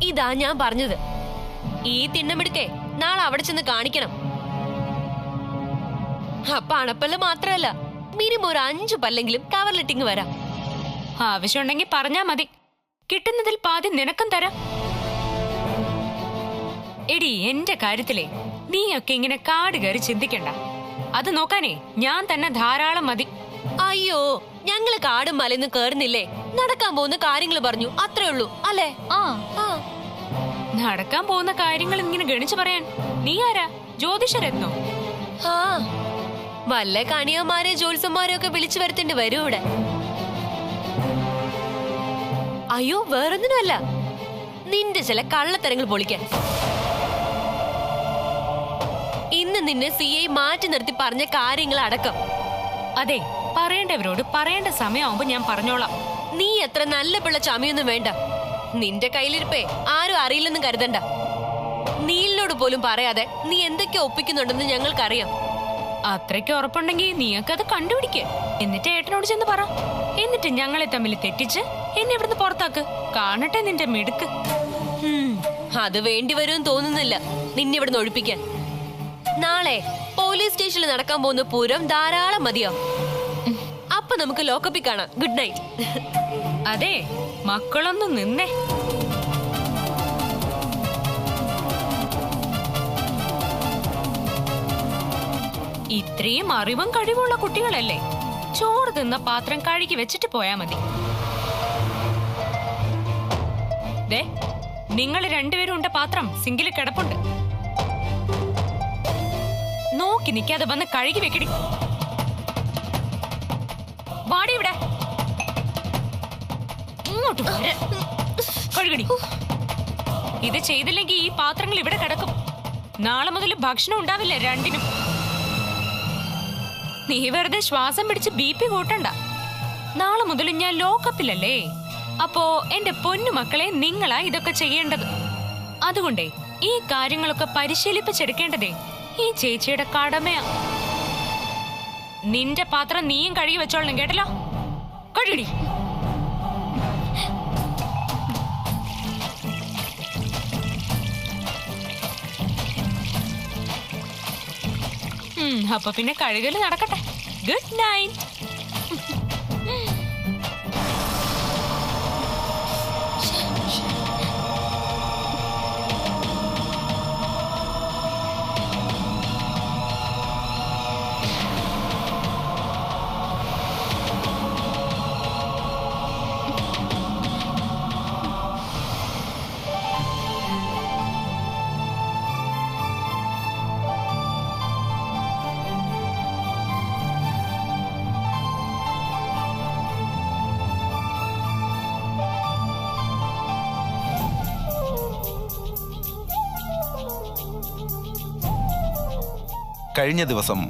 ഇതാ ഞാൻ പറഞ്ഞത്. ഈ തിണ്ണമെടുക്കേ നാളെ അവിടെ ചെന്ന് കാണിക്കണം. അപ്പൊ അണപ്പല്ല് മാത്രല്ല, മിനിമം ഒരു 5 പല്ലെങ്കിലും കവറിലിട്ടിങ് വരാം. ആവശ്യമുണ്ടെങ്കിൽ പറഞ്ഞാ മതി, കിട്ടുന്നതിൽ പാതി നിനക്കും തരാം. എടി, എന്റെ കാര്യത്തിലേ നീയൊക്കെ ഇങ്ങനെ കാട് കയറി ചിന്തിക്കണ്ട. അത് നോക്കാനേ ഞാൻ തന്നെ ധാരാളം മതി. അയ്യോ, ഞങ്ങള് കാടും മലയൊന്നും കേറുന്നില്ലേ, നടക്കാൻ പോകുന്ന കാര്യങ്ങൾ പറഞ്ഞു, അത്രേ ഉള്ളൂ അല്ലേ? നടക്കാൻ പോകുന്ന കാര്യങ്ങൾ ഇങ്ങനെ ഗണിച്ചു പറയാൻ നീ ആരാ? ജ്യോതിഷരത്നോ? ആ, വല്ല കണിയന്മാരെ ജോത്സ്യന്മാരെ ഒക്കെ വിളിച്ചു വരുത്തേണ്ടി വരും ഇവിടെ. അയ്യോ, വേറൊന്നിനുമല്ല, നിന്റെ ചില കള്ളത്തരങ്ങൾ പൊളിക്കാൻ. ഇന്ന് നിന്നെ CI മാറ്റി നിർത്തി പറഞ്ഞ കാര്യങ്ങൾ അടക്കം. അതെ, പറയേണ്ടവരോട് പറയേണ്ട സമയമാകുമ്പോ ഞാൻ പറഞ്ഞോളാം. നീ എത്ര നല്ല പിള്ള ചമയൊന്നും വേണ്ട. നിന്റെ കയ്യിലിരിപ്പേ ആരും അറിയില്ലെന്നും കരുതണ്ട. നീലിനോട് പോലും പറയാതെ നീ എന്തൊക്കെ ഒപ്പിക്കുന്നുണ്ടെന്ന് ഞങ്ങൾക്കറിയാം. അത്രയ്ക്ക് ഉറപ്പുണ്ടെങ്കിൽ നീയൊക്കെ അത് കണ്ടുപിടിക്ക്. എന്നിട്ട് ഏട്ടനോട് ചെന്ന് പറ. എന്നിട്ട് ഞങ്ങളെ തമ്മിൽ തെറ്റിച്ച് എന്നെ ഇവിടുന്ന് പുറത്താക്ക്. കാണട്ടെ നിന്റെ മിടുക്ക്. അത് വേണ്ടി വരുമെന്ന് തോന്നുന്നില്ല നിന്നെ ഇവിടുന്ന് ഒഴിപ്പിക്കാൻ. നാളെ പോലീസ് സ്റ്റേഷനിൽ നടക്കാൻ പോകുന്ന പൂരം ധാരാളം മതിയോ? അപ്പൊ നമുക്ക് ലോക്കപ്പിൽ കാണാം. Good night. അതെ, മക്കളൊന്നും നിന്നേ. ഇത്രയും അറിവും കഴിവുള്ള കുട്ടികളല്ലേ, ചോറ് തിന്ന പാത്രം കഴുകി വെച്ചിട്ട് പോയാ മതി. ദേ, നിങ്ങൾ രണ്ടുപേരും ഉണ്ട പാത്രം സിങ്കിൽ കിടപ്പുണ്ട്. നോക്കി നിൽക്കാതെ വന്ന് കഴുകി വെക്കടി. വാടി ഇവിടെ, ഇങ്ങോട്ട് കഴുകടി. ഇത് ചെയ്തില്ലെങ്കിൽ ഈ പാത്രങ്ങൾ ഇവിടെ കിടക്കും. നാളെ മുതൽ ഭക്ഷണം ഉണ്ടാവില്ല രണ്ടിനും. നീ വെറുതെ ശ്വാസം പിടിച്ച് BP കൂട്ടണ്ട. നാളെ മുതൽ ഞാൻ ലോക്കപ്പിലല്ലേ. അപ്പോ എന്റെ പൊന്നു മക്കളെ, നിങ്ങളാ ഇതൊക്കെ ചെയ്യേണ്ടത്. അതുകൊണ്ടേ ഈ കാര്യങ്ങളൊക്കെ പരിശീലിപ്പിച്ചെടുക്കേണ്ടതേ ഈ ചേച്ചിയുടെ കടമയാ. നിന്റെ പാത്രം നീയും കഴുകി വെച്ചോളണം, കേട്ടല്ലോ? കഴുകടി. അപ്പൊ പിന്നെ കഴുകല് നടക്കട്ടെ. Good night. കഴിഞ്ഞ ദിവസം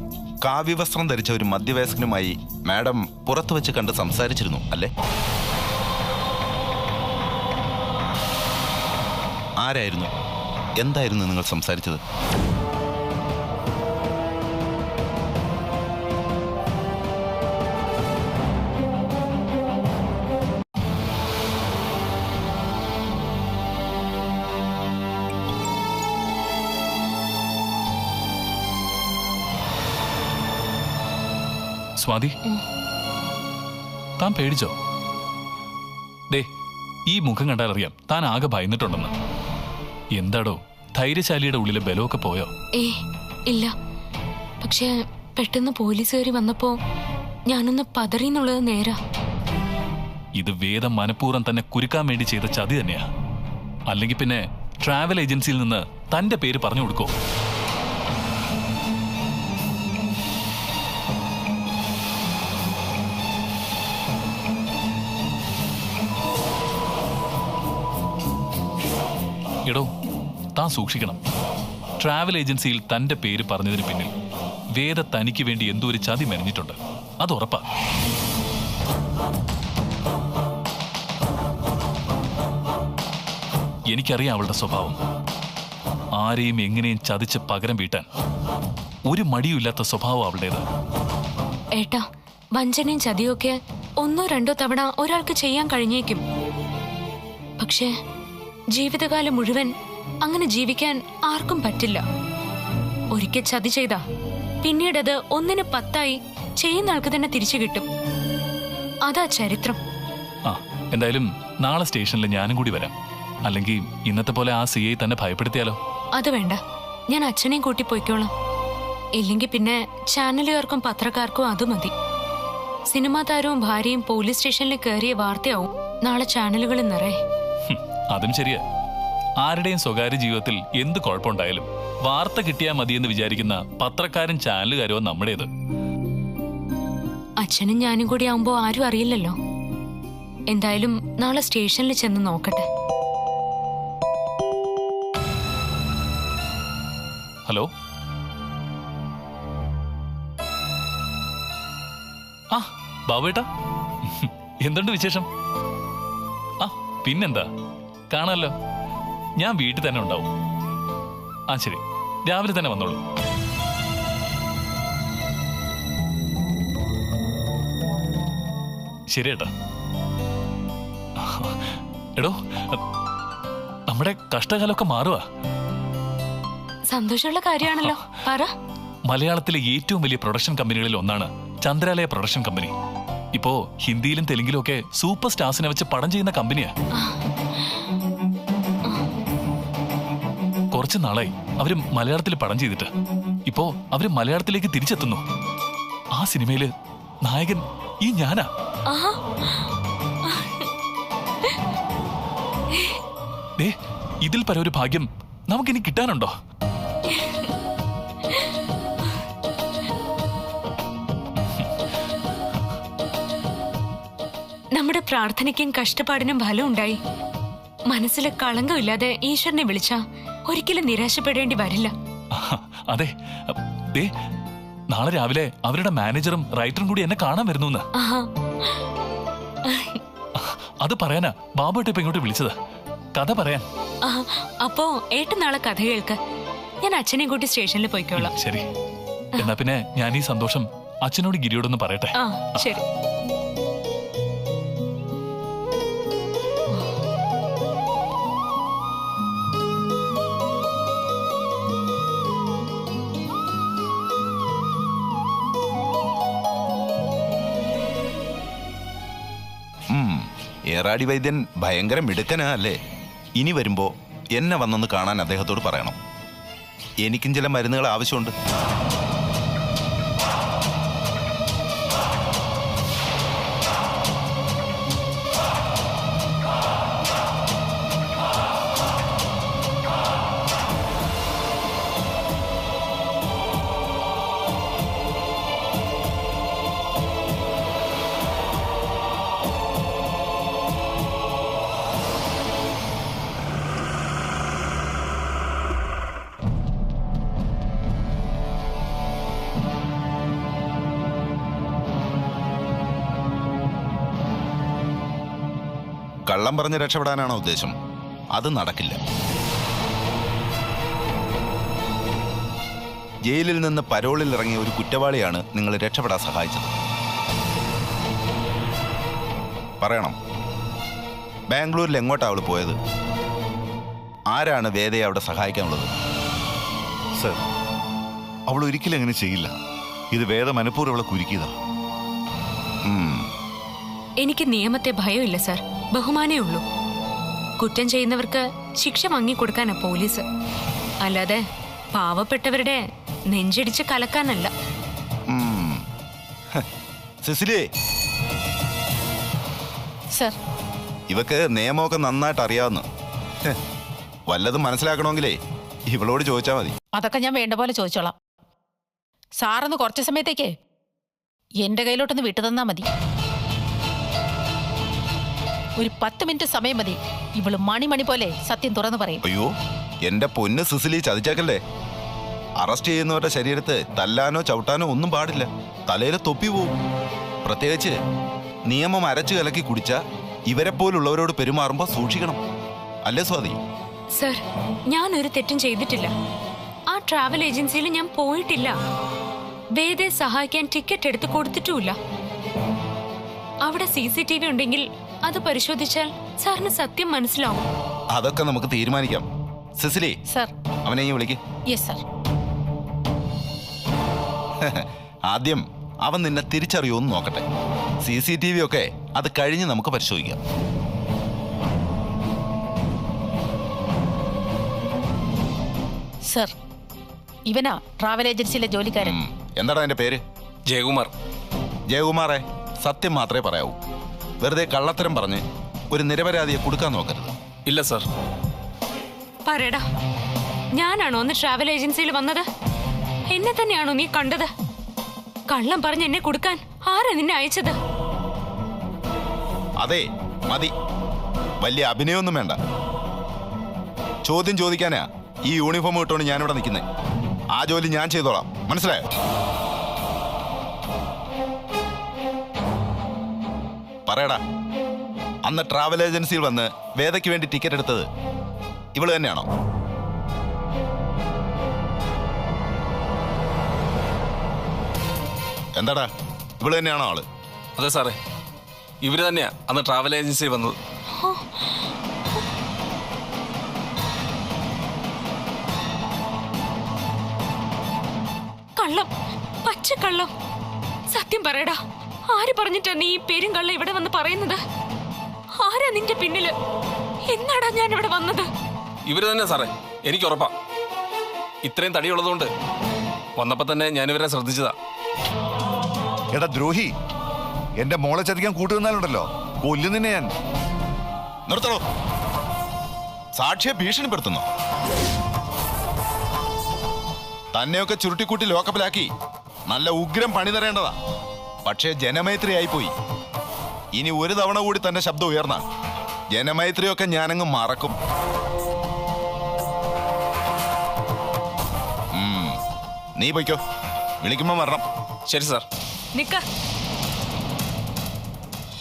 കാവ്യവസ്ത്രം ധരിച്ച ഒരു മധ്യവയസ്കനുമായി മാഡം പുറത്തു വെച്ച് കണ്ട് സംസാരിച്ചിരുന്നു അല്ലേ? ആരായിരുന്നു, എന്തായിരുന്നു നിങ്ങൾ സംസാരിച്ചത്? സ്വാതി, താൻ പേടിച്ചോ? ദേ, ഈ മുഖം കണ്ടാൽ അറിയാം താൻ ആകെ ഭയന്നിട്ടുണ്ടെന്ന്. എന്താടോ, ധൈര്യശാലിയുടെ ഉള്ളിലെ ബലമൊക്കെ പോയോ? ഇല്ല, പക്ഷെ പെട്ടെന്ന് പോലീസുകാരി വന്നപ്പോ ഞാനൊന്ന് പതറിന്നുള്ളത് നേരാ. ഇത് വേദം മനഃപൂർവ്വം തന്നെ കുരുക്കാൻ വേണ്ടി ചെയ്ത ചതി തന്നെയാ. അല്ലെങ്കിൽ പിന്നെ ട്രാവൽ ഏജൻസിയിൽ നിന്ന് തന്റെ പേര് പറഞ്ഞു കൊടുക്കോ? എടോ, താൻ സൂക്ഷിക്കണം. ട്രാവൽ ഏജൻസിയിൽ തന്റെ പേര് പറഞ്ഞതിന് പിന്നിൽ വേദ തനിക്ക് വേണ്ടി എന്തോ ഒരു ചതി മെനഞ്ഞിട്ടുണ്ട്. അത് ഉറപ്പാ. എനിക്കറിയാം അവളുടെ സ്വഭാവം. ആരെയും എങ്ങനെയും ചതിച്ച് പകരം വീട്ടാൻ ഒരു മടിയുമില്ലാത്ത സ്വഭാവം അവളുടേത്. ഏട്ടാ, വഞ്ചനയും ചതിയൊക്കെ 1-2 തവണ ഒരാൾക്ക് ചെയ്യാൻ കഴിഞ്ഞേക്കും. പക്ഷേ ജീവിതകാലം മുഴുവൻ അങ്ങനെ ജീവിക്കാൻ ആർക്കും പറ്റില്ല. ഒരിക്കൽ ചതി ചെയ്താ പിന്നീടത് 1ന് 10 ചെയ്യുന്ന ആൾക്ക് തന്നെ തിരിച്ചു കിട്ടും. അതാ ചരിത്രം. ആ, എന്തായാലും നാളെ സ്റ്റേഷനിൽ ഞാനും കൂടി വരാം. അല്ലെങ്കിൽ ഇന്നത്തെ പോലെ ആ CI തന്നെ ഭയപ്പെടുത്തിയാലോ? അത് വേണ്ട, ഞാൻ അച്ഛനെയും കൂട്ടി പോയിക്കോളാം. ഇല്ലെങ്കിൽ പിന്നെ ചാനലുകാർക്കും പത്രക്കാർക്കും അത് മതി. സിനിമാ താരവും ഭാര്യയും പോലീസ് സ്റ്റേഷനിൽ കയറിയ വാർത്തയാവും നാളെ ചാനലുകളിൽ നിറയെ. അതും ശരിയാ. ആരുടെയും സ്വകാര്യ ജീവിതത്തിൽ എന്ത് കുഴപ്പമുണ്ടായാലും വാർത്ത കിട്ടിയാൽ മതിയെന്ന് വിചാരിക്കുന്ന പത്രക്കാരും ചാനലുകാരോ നമ്മുടേത്. അച്ഛനും ഞാനും കൂടി ആവുമ്പോ ആരും അറിയില്ലല്ലോ. എന്തായാലും നാളെ സ്റ്റേഷനിൽ ചെന്ന് നോക്കട്ടെ. ഹലോ, ആ ബാബുവേട്ടാ, എന്തുണ്ട് വിശേഷം? ആ പിന്നെന്താ, കാണാമല്ലോ. ഞാൻ വീട്ടിൽ തന്നെ ഉണ്ടാവും. ആ ശരി, രാവിലെ തന്നെ വന്നോളൂ. ശരി ഏട്ടാ. എടോ, നമ്മുടെ കഷ്ടകാലമൊക്കെ മാറുവാ. സന്തോഷമുള്ള കാര്യമാണല്ലോ. പറ. മലയാളത്തിലെ ഏറ്റവും വലിയ പ്രൊഡക്ഷൻ കമ്പനികളിൽ ഒന്നാണ് ചന്ദ്രാലയ പ്രൊഡക്ഷൻ കമ്പനി. ഇപ്പോ ഹിന്ദിയിലും തെലുങ്കിലും ഒക്കെ സൂപ്പർ സ്റ്റാർസിനെ വെച്ച് പടം ചെയ്യുന്ന കമ്പനിയാ. കുറച്ച് നാളായി അവര് മലയാളത്തിൽ പടം ചെയ്തിട്ട്. ഇപ്പോ അവര് മലയാളത്തിലേക്ക് തിരിച്ചെത്തുന്നു. ആ സിനിമയില് നായകൻ ഈ ഞാനാ. ഇതിൽ പര ഒരു ഭാഗ്യം നമുക്കിനി കിട്ടാനുണ്ടോ? നമ്മുടെ പ്രാർത്ഥനയ്ക്കും കഷ്ടപ്പാടിനും ഫലം ഉണ്ടായി. മനസ്സിൽ കളങ്കമില്ലാതെ ഈശ്വരനെ വിളിച്ച ഒരിക്കലും നിരാശപ്പെടേണ്ടി വരില്ല. അതെ, നാളെ രാവിലെ അവരുടെ മാനേജറും റൈറ്ററും കൂടി എന്നെ കാണാൻ വരുന്നു. അത് പറയാനാ ബാബുട്ട് ഇപ്പൊ ഇങ്ങോട്ട് വിളിച്ചത്, കഥ പറയാൻ. അപ്പോ ഏട്ടൻ നാളെ കഥ കേൾക്ക്. ഞാൻ അച്ഛനെ കൂട്ടി സ്റ്റേഷനിൽ പോയിക്കോളാം. ശരി, എന്നാ പിന്നെ ഞാൻ ഈ സന്തോഷം അച്ഛനോട് ഗിരിയോടൊന്ന് പറയട്ടെ. ശരി. ഏറാടി വൈദ്യൻ ഭയങ്കര മിടുക്കനാ അല്ലേ? ഇനി വരുമ്പോ എന്നെ വന്നൊന്ന് കാണാൻ അദ്ദേഹത്തോട് പറയണം. എനിക്കും ചില മരുന്നുകൾ ആവശ്യമുണ്ട്. കള്ളം പറഞ്ഞ് രക്ഷപ്പെടാനാണോ ഉദ്ദേശം? അത് നടക്കില്ല. ജയിലിൽ നിന്ന് പരോളിൽ ഇറങ്ങിയ ഒരു കുറ്റവാളിയാണ് നിങ്ങൾ രക്ഷപ്പെടാൻ സഹായിച്ചത്. പറയണം, ബാംഗ്ലൂരിൽ എങ്ങോട്ടാ അവൾ പോയത്? ആരാണ് വേദയെ അവിടെ സഹായിക്കാനുള്ളത്? സർ, അവൾ ഒരിക്കലും അങ്ങനെ ചെയ്യില്ല. ഇത് വേദ മനഃപൂർവ്വം അവളെ കുരുക്കിയതാ. എനിക്ക് നിയമത്തെ ഭയമില്ല സർ, ബഹുമാനേ ഉള്ളൂ. കുറ്റം ചെയ്യുന്നവർക്ക് ശിക്ഷ വാങ്ങിക്കൊടുക്കാനാ പോലീസ്, അല്ലാതെ പാവപ്പെട്ടവരുടെ നെഞ്ചിടിച്ച് കലക്കാനല്ല. സിസിലി, സർ, ഇവക്ക് നിയമമൊക്കെ നന്നായിട്ട് അറിയാവുന്ന. വല്ലതും മനസ്സിലാക്കണമെങ്കിലേ ഇവളോട് ചോദിച്ചാൽ മതി. അതൊക്കെ ഞാൻ വേണ്ട പോലെ ചോദിച്ചോളാം. സാറൊന്ന് കുറച്ച് സമയത്തേക്ക് എന്റെ കയ്യിലോട്ടൊന്ന് വിട്ടു തന്നാ മതി. ഒരു 10 മിനിറ്റ് സമയം മതി. ഇവള് മണി പോലെ സത്യം തുറന്നു പറയും. അയ്യോ, എന്റെ പൊന്ന് സിസിലി, ചതിച്ചേക്കല്ലേ. അറസ്റ്റ് ചെയ്യുന്നവരുടെ ശരീരത്ത് തല്ലാനോ ചവിട്ടാനോ ഒന്നും പാടില്ല. തലയിൽ തൊപ്പി പോവും. പ്രത്യേകിച്ച് നിയമം അരച്ചു കലക്കി കുടിച്ച ഇവരെ പോലുള്ളവരോട് പെരുമാറുമ്പോ സൂക്ഷിക്കണം. അല്ലേ സ്വാതി? സർ, ഞാൻ ഒരു തെറ്റും ചെയ്തിട്ടില്ല. ആ ട്രാവൽ ഏജൻസിയിൽ ഞാൻ പോയിട്ടില്ല. വേദയെ സഹായിക്കാൻ ടിക്കറ്റ് എടുത്ത് കൊടുത്തിട്ടുമില്ല. അവിടെ CCTV ഉണ്ടെങ്കിൽ അത് പരിശോധിച്ചാൽ സാറിന് സത്യം മനസ്സിലാവും. അതൊക്കെ നമുക്ക് തീരുമാനിക്കാം. സിസിലി, സർ. അവനെ വിളിക്ക്. Yes sir. ആദ്യം അവൻ നിന്നെ തിരിച്ചറിയുമെന്ന് നോക്കട്ടെ. CCTV ഒക്കെ അത് കഴിഞ്ഞ് നമുക്ക് പരിശോധിക്കാം. സർ, ഇവനാ ട്രാവൽ ഏജൻസിയിലെ ജോലിക്കാരൻ. എന്താടാ എന്റെ പേര്? ജയകുമാർ. ജയകുമാറെ, സത്യം മാത്രമേ പറയാവൂ. വെറുതെ കള്ളത്തരം പറഞ്ഞ് ഒരു നിരപരാധിയെ കൊടുക്കാൻ നോക്കരുത്. ഇല്ല സാർ. പറയടാ, ഞാനാണോ ഒന്ന് ട്രാവൽ ഏജൻസിയിൽ വന്നത്? എന്നെ തന്നെയാണോ നീ കണ്ടത്? കള്ളം പറഞ്ഞ് എന്നെ കൊടുക്കാൻ ആരാ നിന്നെ അയച്ചത്? അതെ, മതി. വലിയ അഭിനയൊന്നും വേണ്ട. ചോദ്യം ചോദിക്കാനാ ഈ യൂണിഫോം ഇട്ടുകൊണ്ട് ഞാനിവിടെ നിൽക്കുന്നത്. ആ ജോലി ഞാൻ ചെയ്തോളാം, മനസ്സിലായോ? പറയടാ, അന്ന് ട്രാവൽ ഏജൻസിയിൽ വന്ന് വേദയ്ക്ക് വേണ്ടി ടിക്കറ്റ് എടുത്തത് ഇവള് തന്നെയാണോ? എന്താടാ, ഇവള് തന്നെയാണോ ആള്? അതെ സാറേ, ഇവര് തന്നെയാ അന്ന് ട്രാവൽ ഏജൻസിയിൽ വന്നത്. കള്ളം, പച്ചക്കള്ളം. സത്യം പറയടാ, ആര് പറഞ്ഞിട്ടാ നീ ഈ പേരും കള്ളം ഇവിടെ വന്ന് പറയുന്നത്? ആരാ നിന്റെ പിന്നില്? എന്നാടാ ഞാൻ ഇവിടെ വന്നത്? ഇവര് തന്നെ സാറേ, എനിക്ക് ഉറപ്പാ. ഇത്രയും തടിയുള്ളതുകൊണ്ട് വന്നപ്പോ തന്നെ ഞാനിവരെ ശ്രദ്ധിച്ചതാ. എടാ ദ്രോഹി, എന്റെ മോളെ ചതിക്കാൻ കൂട്ടുനിന്നാലുണ്ടല്ലോ, കൊല്ലുന്നിന്നെ ഞാൻ. നിർത്തണോ? സാക്ഷിയെ ഭീഷണിപ്പെടുത്തുന്നു. തന്നെയൊക്കെ ചുരുട്ടിക്കൂട്ടി ലോക്കപ്പിലാക്കി നല്ല ഉഗ്രം പണി തരേണ്ടതാ. പക്ഷേ ജനമൈത്രി ആയിപ്പോയി. ഇനി ഒരു തവണ കൂടി തന്റെ ശബ്ദം ഉയർന്ന ജനമൈത്രിയൊക്കെ ഞാനങ്ങ് മറക്കും. നീ പോയിക്കോ, വിളിക്കുമ്പോ വരണം. ശരി സാർ. നിക്ക,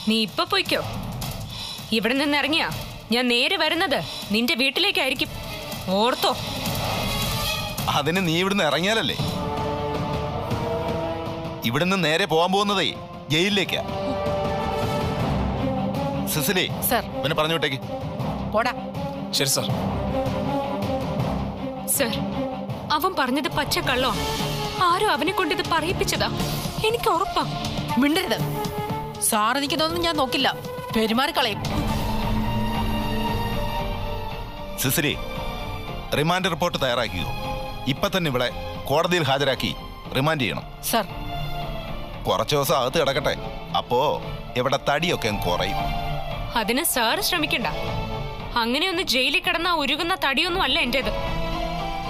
നീ ഇപ്പൊ പോയിക്കോ. ഇവിടെ നിന്ന് ഇറങ്ങിയാ ഞാൻ നേരെ വരുന്നത് നിന്റെ വീട്ടിലേക്കായിരിക്കും, ഓർത്തോ? അതിന് നീ ഇവിടുന്ന് ഇറങ്ങിയാലല്ലേ. ഇവിടുന്ന് നേരെ പോകാൻ പോകുന്നതേ ജയിലിലേക്കാ. സിസിലി, സർ. പിന്നെ പറഞ്ഞു വിട്ടേക്ക്. പോടാ. ശരി സാർ. സർ, അവൻ പറഞ്ഞത് പച്ചക്കള്ളോ? ആരോ അവനെ കൊണ്ട് ഇത് പറയിപ്പിച്ചതാ, എനിക്ക് ഉറപ്പാ. മിണ്ടരുത്. സാർ നിൽക്കുന്നതൊന്നും ഞാൻ നോക്കില്ല, പെരുമാറിക്കളയും. സിസിലി, റിമാൻഡ് റിപ്പോർട്ട് തയ്യാറാക്കിയോ? ഇപ്പൊ തന്നെ ഇവിടെ കോടതിയിൽ ഹാജരാക്കി റിമാൻഡ് ചെയ്യണം. സർ. കുറച്ചു ദിവസം അകത്ത് കിടക്കട്ടെ, അപ്പോ ഇവിടെ തടിയൊക്കെ അങ്ങ് കുറയും. അതിന് സാർ ശ്രമിക്കണ്ട. അങ്ങനെ ഒന്ന് ജയിലിൽ കിടന്ന ഉരുകുന്ന തടിയൊന്നും അല്ല എന്റേത്.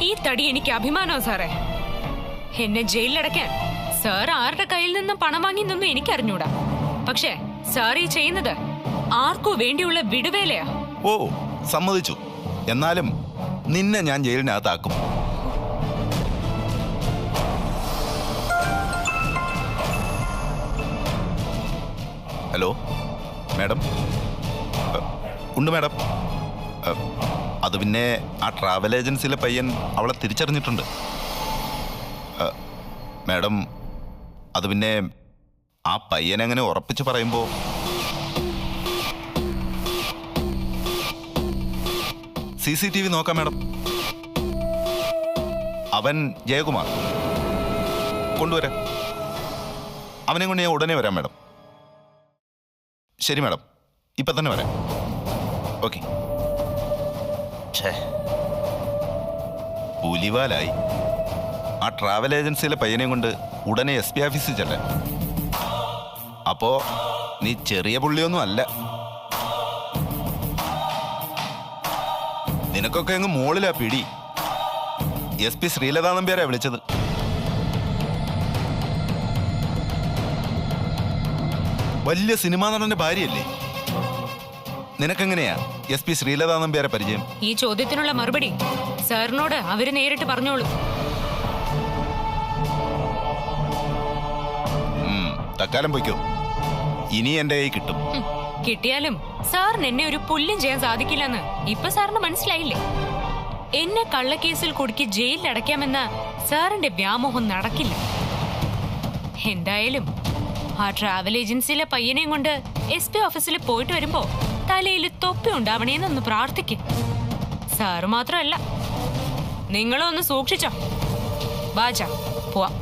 ഈ തടി എനിക്ക് അഭിമാനോ സാറേ. എന്നെ ജയിലിലടയ്ക്കാൻ സാർ ആരുടെ കയ്യിൽ നിന്നും പണം വാങ്ങിയെന്നൊന്നും എനിക്കറിഞ്ഞൂടാ. പക്ഷേ സാർ ഈ ചെയ്യുന്നത് ആർക്കു വേണ്ടിയുള്ള വിടുവേലയാ. ഓ, സമ്മതിച്ചു. എന്നാലും നിന്നെ ഞാൻ ജയിലിനകത്താക്കും. Hello madam. ഉണ്ട് മാഡം. അത് പിന്നെ ആ ട്രാവൽ ഏജൻസിയിലെ പയ്യൻ അവളെ തിരിച്ചറിഞ്ഞിട്ടുണ്ട് മാഡം. അത് പിന്നെ ആ പയ്യൻ അങ്ങനെ ഉറപ്പിച്ച് പറയുമ്പോൾ CCTV നോക്കാം മാഡം. അവൻ ജയകുമാർ. കൊണ്ടുവരാം. അവനെ കൊണ്ട് ഞാൻ ഉടനെ വരാം മാഡം. ശരി മാഡം, ഇപ്പം തന്നെ വരാം. ഓക്കെ. പുലിവാലായി. ആ ട്രാവൽ ഏജൻസിയിലെ പയ്യനെ കൊണ്ട് ഉടനെ SP ഓഫീസിൽ ചെല്ലാൻ. അപ്പോ നീ ചെറിയ പുള്ളിയൊന്നും അല്ല. നിനക്കൊക്കെ അങ്ങ് മോളിലാ പിടി. SP ശ്രീലതാ നമ്പ്യാരാ വിളിച്ചത്. വലിയ സിനിമാ നടന്റെ ഭാര്യയല്ലേ. നിനക്കെങ്ങനെയാ SP ശ്രീലതാ നമ്പ്യാരെ പരിചയം? ഈ ചോദ്യത്തിനുള്ള മറുപടി സാറിനോട് അവര് നേരിട്ട് പറഞ്ഞോളൂ. തക്കാലം പൊയ്ക്കോ. ഇനി എന്റെ കൈ കിട്ടും. കിട്ടിയാലും സാറിന് എന്നെ ഒരു പുല്ലും ചെയ്യാൻ സാധിക്കില്ലെന്ന് ഇപ്പൊ സാറിന് മനസ്സിലായില്ലേ? എന്നെ കള്ളക്കേസിൽ കുടുക്കി ജയിലിൽ അടയ്ക്കാമെന്ന സാറിന്റെ വ്യാമോഹം നടക്കില്ല. എന്തായാലും ആ ട്രാവൽ ഏജൻസിയിലെ പയ്യനെയും കൊണ്ട് SP ഓഫീസിൽ പോയിട്ട് വരുമ്പോ തലയിൽ തൊപ്പി ഉണ്ടാവണേന്നൊന്ന് പ്രാർത്ഥിക്കും. സാറ് മാത്രമല്ല, നിങ്ങളും ഒന്ന് സൂക്ഷിച്ചോ. വാച പോവാം.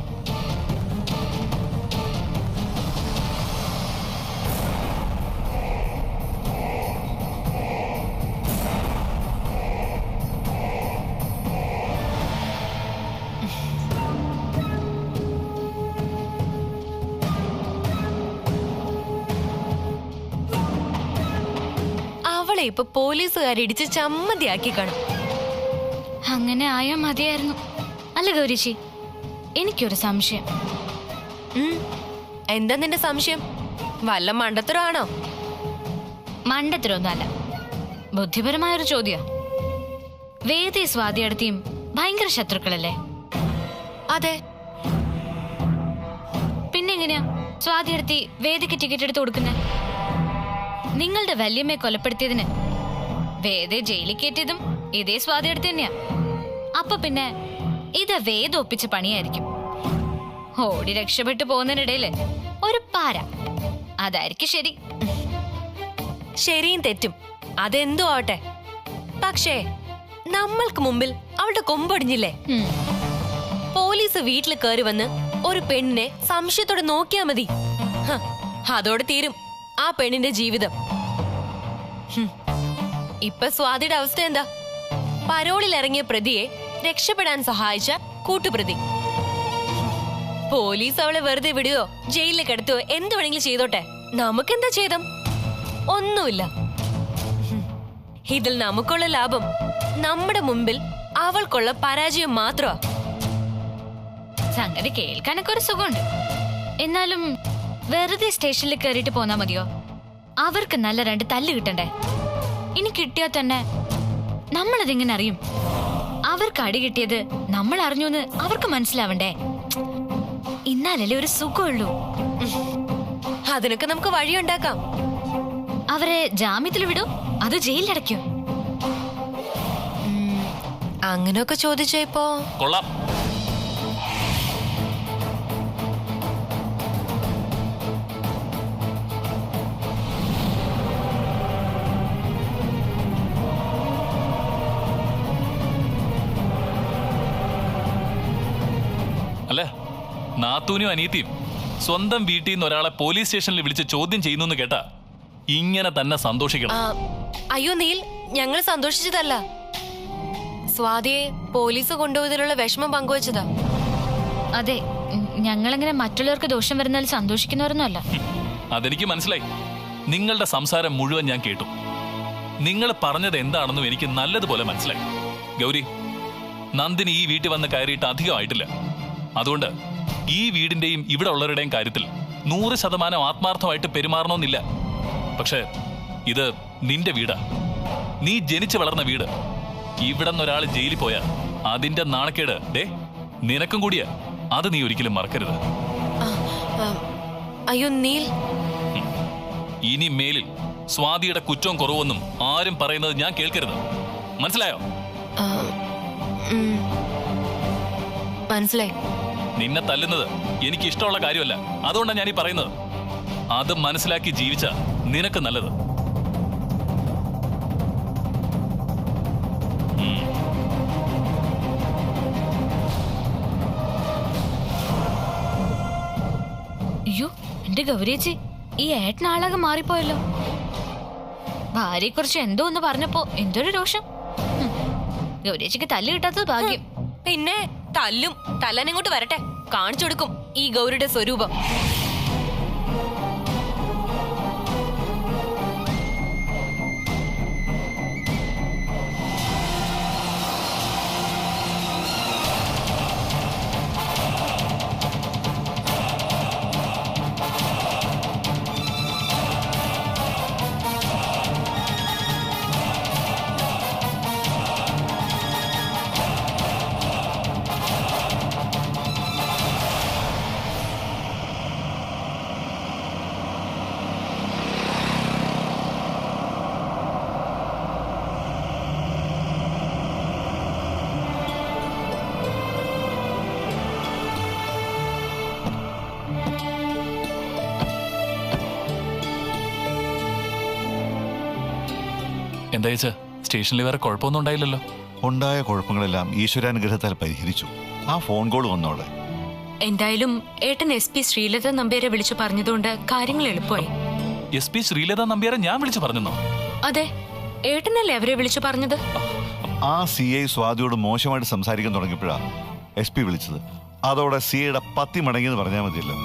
അവളെ ഇപ്പൊ പോലീസുകാരിടിച്ച് ചമ്മന്തിയാക്കി കാണും. അങ്ങനെ ആയാ മതിയായിരുന്നു. അല്ല ഗൗരിച്ചി, എനിക്കൊരു സംശയം. എന്താ നിന്റെ സംശയം? വല്ല മണ്ടത്തരമാണോ? മണ്ടത്തരൊന്നുമല്ല, ബുദ്ധിപരമായൊരു ചോദ്യം. വേദി സ്വാതിയടുത്തിയും ഭയങ്കര ശത്രുക്കളല്ലേ? അതെ. പിന്നെ എങ്ങനെയാ സ്വാതിയടുത്തി വേദിക്ക് ടിക്കറ്റ് എടുത്ത് കൊടുക്കുന്നേ? നിങ്ങളുടെ വല്യമ്മയെ കൊലപ്പെടുത്തിയതിന് വേദയെ ജയിലിൽ കയറ്റിയതും ഇതേ സ്വാതിയടുത്ത് തന്നെയാ. അപ്പൊ പിന്നെ ഇത് വേദ ഒപ്പിച്ച പണിയായിരിക്കും. ഓടി രക്ഷപ്പെട്ടു പോകുന്നതിനിടയില് ഒരു പാര, അതായിരിക്കും ശരി. ശരിയും തെറ്റും അതെന്തോ ആവട്ടെ, പക്ഷേ നമ്മൾക്ക് മുമ്പിൽ അവളുടെ കൊമ്പൊടിഞ്ഞില്ലേ? പോലീസ് വീട്ടിൽ കയറി വന്ന് ഒരു പെണ്ണിനെ സംശയത്തോടെ നോക്കിയാ മതി. അതോടെ തീരും ആ പെണ്ണിന്റെ ജീവിതം. ഇപ്പൊ സ്വാതിയുടെ അവസ്ഥ എന്താ? പരോളിൽ ഇറങ്ങിയ പ്രതിയെ രക്ഷപ്പെടാൻ സഹായിച്ച കൂട്ടുപ്രതി. പോലീസ് അവളെ വെറുതെ വിടുകയോ ജയിലിൽ കിടത്തുകയോ എന്ത് വേണമെങ്കിലും ചെയ്തോട്ടെ, നമുക്കെന്താ ചെയ്തം? ഒന്നുമില്ല. ഇതിൽ നമുക്കുള്ള ലാഭം നമ്മുടെ മുമ്പിൽ അവൾക്കുള്ള പരാജയം മാത്രമാ. സംഗതി കേൾക്കാനൊക്കെ ഒരു സുഖമുണ്ട്. എന്നാലും വെറുതെ സ്റ്റേഷനിൽ കയറിയിട്ട് പോന്നാ മതിയോ? അവർക്ക് നല്ല 2 തല്ല് കിട്ടണ്ടേ? ഇനി കിട്ടിയാൽ തന്നെ നമ്മളതെങ്ങനെ അറിയും? അവർക്ക് അടി കിട്ടിയത് നമ്മൾ അറിഞ്ഞൂന്ന് അവർക്ക് മനസ്സിലാവണ്ടേ? ഇന്നാലല്ലേ ഒരു സുഖമുള്ളൂ. അതിനൊക്കെ നമുക്ക് വഴിയുണ്ടാക്കാം. അവരെ ജാമ്യത്തിൽ വിടൂ, അത് ജയിലിലടയ്ക്കോ? അങ്ങനെയൊക്കെ ചോദിച്ചോ ഇപ്പോ? കൊള്ളാം. അല്ല, നാത്തൂനും അനിയത്തിയും സ്വന്തം വീട്ടിൽ നിന്ന് ഒരാളെ പോലീസ് സ്റ്റേഷനിൽ വിളിച്ച് ചോദ്യം ചെയ്യുന്നു കേട്ടാ ഇങ്ങനെ തന്നെ സന്തോഷിക്കണം. അയ്യോ നീൽ, ഞങ്ങൾ സന്തോഷിച്ചതല്ല. സ്വാതിയെ പോലീസ് കൊണ്ടുപോയതിലുള്ള വിഷമം പങ്കുവച്ചതാ. അതെ, ഞങ്ങളെങ്ങനെ മറ്റുള്ളവർക്ക് ദോഷം വരുന്നതിൽ സന്തോഷിക്കുന്നവരൊന്നുമല്ല. അതെനിക്ക് മനസ്സിലായി. നിങ്ങളുടെ സംസാരം മുഴുവൻ ഞാൻ കേട്ടു. നിങ്ങൾ പറഞ്ഞത് എന്താണെന്നും എനിക്ക് നല്ലതുപോലെ മനസ്സിലായി. ഗൗരി, നന്ദിനി ഈ വീട്ടിൽ വന്ന് കയറിയിട്ട് അധികമായിട്ടില്ല. അതുകൊണ്ട് ഈ വീടിന്റെയും ഇവിടെ ഉള്ളവരുടെയും കാര്യത്തിൽ 100% ആത്മാർത്ഥമായിട്ട് പെരുമാറണമെന്നില്ല. പക്ഷേ ഇത് നിന്റെ വീടാ, നീ ജനിച്ചു വളർന്ന വീട്. ഇവിടെ നിന്നൊരാൾ ജയിലിൽ പോയാൽ അതിന്റെ നാണക്കേട് നിനക്കും കൂടിയാ. അത് നീ ഒരിക്കലും മറക്കരുത്. അയ്യോ നീൽ, ഇനി മേലിൽ സ്വാതിയുടെ കുറ്റവും കുറവൊന്നും ആരും പറയുന്നത് ഞാൻ കേൾക്കരുത്. മനസ്സിലായോ? മനസ്സിലായി. നിന്നെ തല്ലുന്നത് എനിക്ക് ഇഷ്ടമുള്ള കാര്യമല്ല. അതുകൊണ്ടാണ് ഞാൻ ഈ പറയുന്നത്. അത് മനസ്സിലാക്കി ജീവിച്ച നിനക്ക് നല്ലത്. അയ്യോ, എന്റെ ഗൗരിയേച്ചി, ഈ ഏട്ടനാളാകെ മാറിപ്പോയല്ലോ. ഭാര്യയെക്കുറിച്ച് എന്തോ ഒന്ന് പറഞ്ഞപ്പോ എന്തൊരു രോഷം. ഗൗരിയേച്ചിക്ക് തല്ല് കിട്ടാത്തത് ഭാഗ്യം. പിന്നെ തല്ലും. തല്ലാനിങ്ങോട്ട് വരട്ടെ, കാണിച്ചു കൊടുക്കും ഈ ഗൗരിയുടെ സ്വരൂപം. എന്താ വെച്ചാ സ്റ്റേഷനിൽ വേറെ കുഴപ്പമൊന്നും ഉണ്ടായില്ലല്ലോ? ഉണ്ടായ കുഴപ്പങ്ങളെല്ലാം ഈശ്വരാനുഗ്രഹത്താൽ പരിഹരിച്ചു. ആ ഫോൺ കോൾ വന്നോടെ. എന്തായാലും ഏട്ടൻ SP ശ്രീലത നമ്പ്യാരെ വിളിച്ചു പറഞ്ഞതുകൊണ്ട് കാര്യങ്ങൾ എളുപ്പമായി. SP ശ്രീലത നമ്പ്യാരെ ഞാൻ വിളിച്ചു പറഞ്ഞോ? അതെ, ഏട്ടനല്ലേ അവരെ വിളിച്ചു പറഞ്ഞത്? ആ CI സ്വാതിയോട് മോശമായിട്ട് സംസാരിക്കാൻ തുടങ്ങിയപ്പോഴാ SP വിളിച്ചത്. അതോടെ CIയുടെ 10 മടങ്ങിയെന്ന് പറഞ്ഞാൽ മതിയല്ലോ.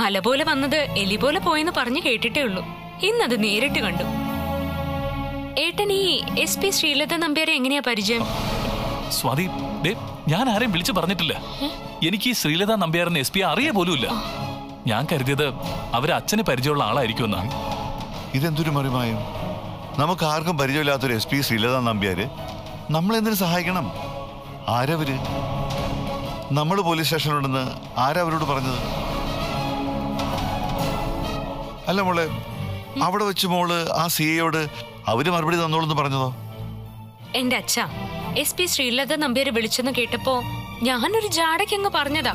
മല പോലെ വന്നത് എലി പോലെ പോയെന്ന് പറഞ്ഞു കേട്ടിട്ടേ ഉള്ളൂ. ഇന്നത് നേരിട്ട് കണ്ടു. ഏട്ടൻ ഈ SP ശ്രീലത നമ്പ്യാരെ എങ്ങനെയാ പരിചയം? സ്വാതി, ഞാൻ ആരെയും വിളിച്ചു പറഞ്ഞിട്ടില്ല. എനിക്ക് ഈ ശ്രീലത നമ്പ്യാരെന്ന് SP അറിയ പോലുമില്ല. ഞാൻ കരുതിയത് അവരെ അച്ഛന് പരിചയമുള്ള ആളായിരിക്കുമെന്നാണ്. ഇതെന്തൊരു മറിമായും! നമുക്ക് ആർക്കും പരിചയമില്ലാത്തൊരു SP ശ്രീലത നമ്പ്യാര് നമ്മളെന്തിനു സഹായിക്കണം? ആരവര്? നമ്മൾ പോലീസ് സ്റ്റേഷനിലുണ്ടെന്ന് ആരവരോട് പറഞ്ഞത്? അല്ല മോളെ, അവിടെ വെച്ച് മോള് ആ CIയോട് അവര് മറുപടി തന്നോളെന്ന് പറഞ്ഞതോ? എന്റെ അച്ഛ, SP ശ്രീലത നമ്പ്യാരെ വിളിച്ചെന്ന് കേട്ടപ്പോ ഞാനൊരു ജാടയ്ക്കങ്ങ് പറഞ്ഞതാ.